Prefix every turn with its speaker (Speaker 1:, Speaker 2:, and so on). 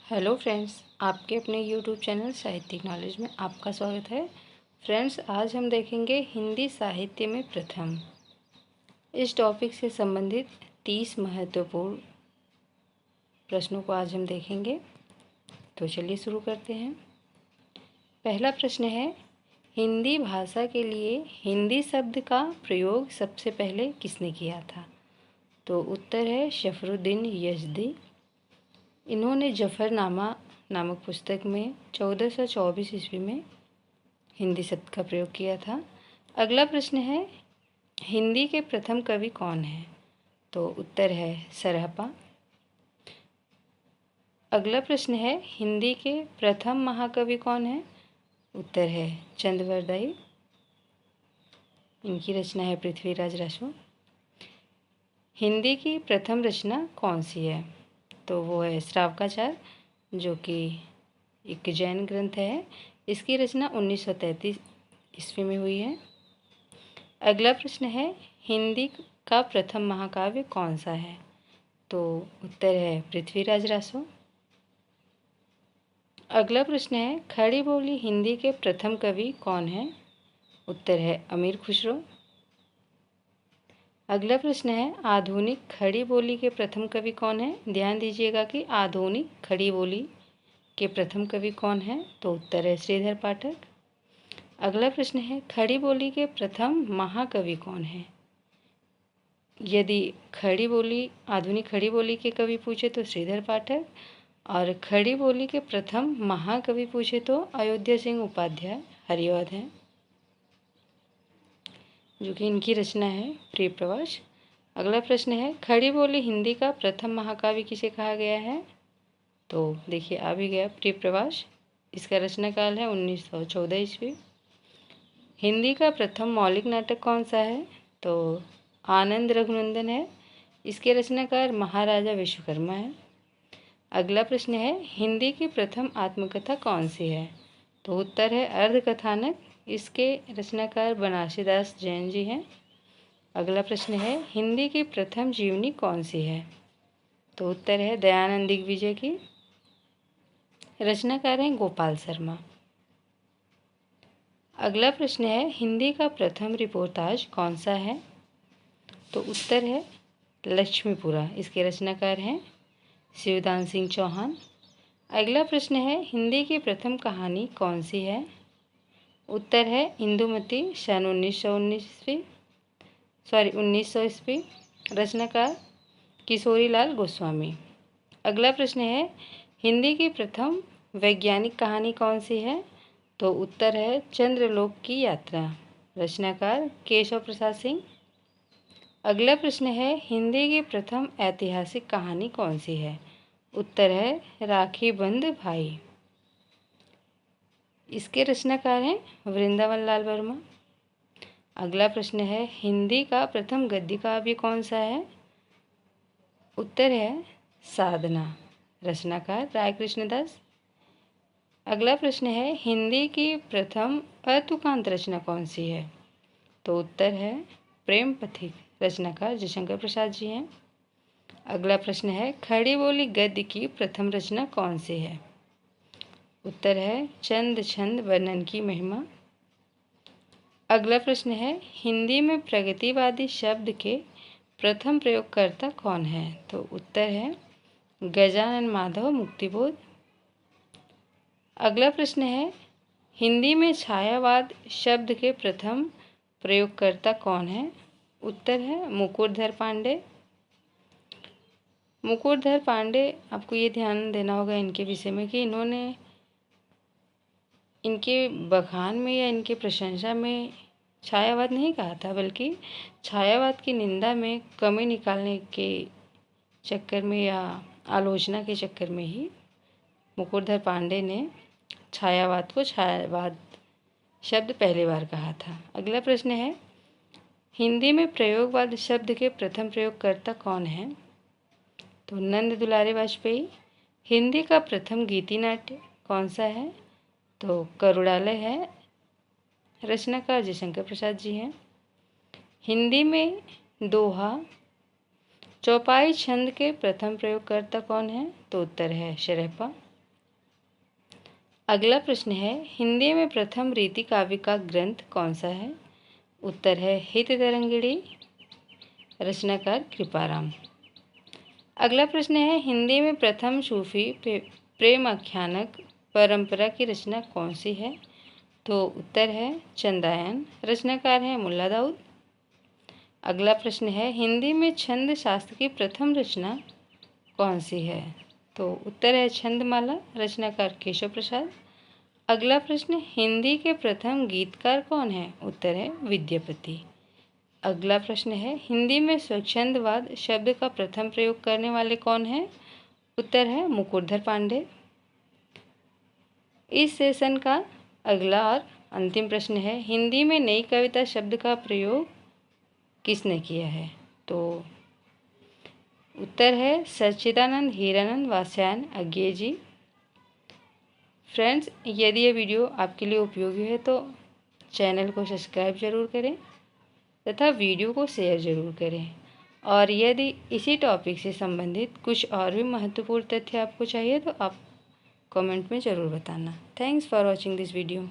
Speaker 1: Hello friends, आपके अपने YouTube channel साहित्यिक नॉलेज में आपका स्वागत है। फ्रेंड्स, आज हम देखेंगे हिंदी साहित्य में प्रथम। इस टॉपिक से संबंधित 30 महत्वपूर्ण प्रश्नों को आज हम देखेंगे। तो चलिए शुरू करते हैं। पहला प्रश्न है, हिंदी भाषा के लिए हिंदी शब्द का प्रयोग सबसे पहले किसने किया था? तो उत्तर है शफरुद्दीन यज़दी। इन्होंने जफरनामा नामक पुस्तक में 1424 ईस्वी में हिंदी शब्द का प्रयोग किया था। अगला प्रश्न है, हिंदी के प्रथम कवि कौन हैं? तो उत्तर है सरहपा। अगला प्रश्न है, हिंदी के प्रथम महाकवि कौन हैं? उत्तर है चंद्रवरदाई। इनकी रचना है पृथ्वीराज रासो। हिंदी की प्रथम रचना कौन सी है? तो वो है श्रावकाचार, जो कि एक जैन ग्रंथ है। इसकी रचना 1933 ईस्वी में हुई है। अगला प्रश्न है, हिंदी का प्रथम महाकाव्य कौन सा है? तो उत्तर है पृथ्वीराज रासो। अगला प्रश्न है, खड़ी बोली हिंदी के प्रथम कवि कौन है? उत्तर है अमीर खुसरो। अगला प्रश्न है, आधुनिक खड़ी बोली के प्रथम कवि कौन है? ध्यान दीजिएगा कि आधुनिक खड़ी बोली के प्रथम कवि कौन है? तो उत्तर है श्रीधर पाठक। अगला प्रश्न है, खड़ी बोली के प्रथम महाकवि कौन है? यदि खड़ी बोली आधुनिक खड़ी बोली के कवि पूछे तो श्रीधर पाठक, और खड़ी बोली के प्रथम महाकवि पूछे तो अयोध्या सिंह उपाध्याय हरिऔध हैं, जो कि इनकी रचना है प्रिय प्रवास। अगला प्रश्न है, खड़ी बोली हिंदी का प्रथम महाकाव्य किसे कहा गया है? तो देखिए आ भी गया, प्रिय प्रवास। इसका रचना काल है 1914 ईस्वी। हिंदी का प्रथम मौलिक नाटक कौन सा है? तो आनंद रघुनंदन है। इसके रचनाकार महाराजा विश्वकर्मा है। अगला प्रश्न है, हिंदी की प्रथम आत्मकथा कौन सी है? तो उत्तर है अर्धकथानक। इसके रचनाकार बनारसीदास जैन जी हैं। अगला प्रश्न है, हिंदी की प्रथम जीवनी कौन सी है? तो उत्तर है दयानंद दिग्विजय की। रचनाकार हैं गोपाल शर्मा। अगला प्रश्न है, हिंदी का प्रथम रिपोर्टाज कौन सा है? तो उत्तर है लक्ष्मीपुरा। इसके रचनाकार हैं शिवदान सिंह चौहान। अगला प्रश्न है, हिंदी की प्रथम कहानी कौन सी है? उत्तर है इंदुमती, सन 1900 ईस्वी। रचनाकार किशोरीलाल गोस्वामी। अगला प्रश्न है, हिंदी की प्रथम वैज्ञानिक कहानी कौन सी है? तो उत्तर है चंद्रलोक की यात्रा। रचनाकार केशव प्रसाद सिंह। अगला प्रश्न है, हिंदी की प्रथम ऐतिहासिक कहानी कौन सी है? उत्तर है राखी बंध भाई। इसके रचनाकार हैं वृंदावन लाल वर्मा। अगला प्रश्न है, हिंदी का प्रथम गद्य काव्य कौन सा है? उत्तर है साधना। रचनाकार राय कृष्णदास। अगला प्रश्न है, हिंदी की प्रथम अतुकांत रचना कौन सी है? तो उत्तर है प्रेम पथिक। रचनाकार जयशंकर प्रसाद जी हैं। अगला प्रश्न है, खड़ी बोली गद्य की प्रथम रचना कौन सी है? उत्तर है चंद छंद वर्णन की महिमा। अगला प्रश्न है, हिंदी में प्रगतिवादी शब्द के प्रथम प्रयोगकर्ता कौन है? तो उत्तर है गजानन माधव मुक्तिबोध। अगला प्रश्न है, हिंदी में छायावाद शब्द के प्रथम प्रयोगकर्ता कौन है? उत्तर है मुकुटधर पांडे। मुकुटधर पांडे, आपको ये ध्यान देना होगा इनके विषय में कि इन्होंने इनके बखान में या इनके प्रशंसा में छायावाद नहीं कहा था, बल्कि छायावाद की निंदा में कमी निकालने के चक्कर में या आलोचना के चक्कर में ही मुकुटधर पांडे ने छायावाद को छायावाद शब्द पहली बार कहा था। अगला प्रश्न है, हिंदी में प्रयोगवाद शब्द के प्रथम प्रयोगकर्ता कौन है? तो नंद दुलारे वाजपेयी। हिंदी का प्रथम गीति नाट्य कौन सा है? तो करुणालय है। रचनाकार जयशंकर प्रसाद जी हैं। हिंदी में दोहा चौपाई छंद के प्रथम प्रयोगकर्ता कौन है? तो उत्तर है शरहपा। अगला प्रश्न है, हिंदी में प्रथम रीति काव्य का ग्रंथ कौन सा है? उत्तर है हित तरंगिणी, रचनाकार कृपाराम। अगला प्रश्न है, हिंदी में प्रथम सूफी प्रेम आख्यानक परंपरा की रचना कौन सी है? तो उत्तर है चंदायन, रचनाकार है मुल्ला दाऊद। अगला प्रश्न है, हिंदी में छंद शास्त्र की प्रथम रचना कौन सी है? तो उत्तर है छंदमाला, रचनाकार केशव प्रसाद। अगला प्रश्न, हिंदी के प्रथम गीतकार कौन है? उत्तर है विद्यापति। अगला प्रश्न है, हिंदी में स्वच्छंदवाद शब्द का प्रथम प्रयोग करने वाले कौन हैं? उत्तर है मुकुटधर पांडे। इस सेशन का अगला और अंतिम प्रश्न है, हिंदी में नई कविता शब्द का प्रयोग किसने किया है? तो उत्तर है सच्चिदानंद हीरानंद वात्स्यायन अज्ञे जी। फ्रेंड्स, यदि ये वीडियो आपके लिए उपयोगी है तो चैनल को सब्सक्राइब जरूर करें तथा वीडियो को शेयर जरूर करें। और यदि इसी टॉपिक से संबंधित कुछ और भी महत्वपूर्ण तथ्य आपको चाहिए तो आप कमेंट में ज़रूर बताना। Thanks for watching this video.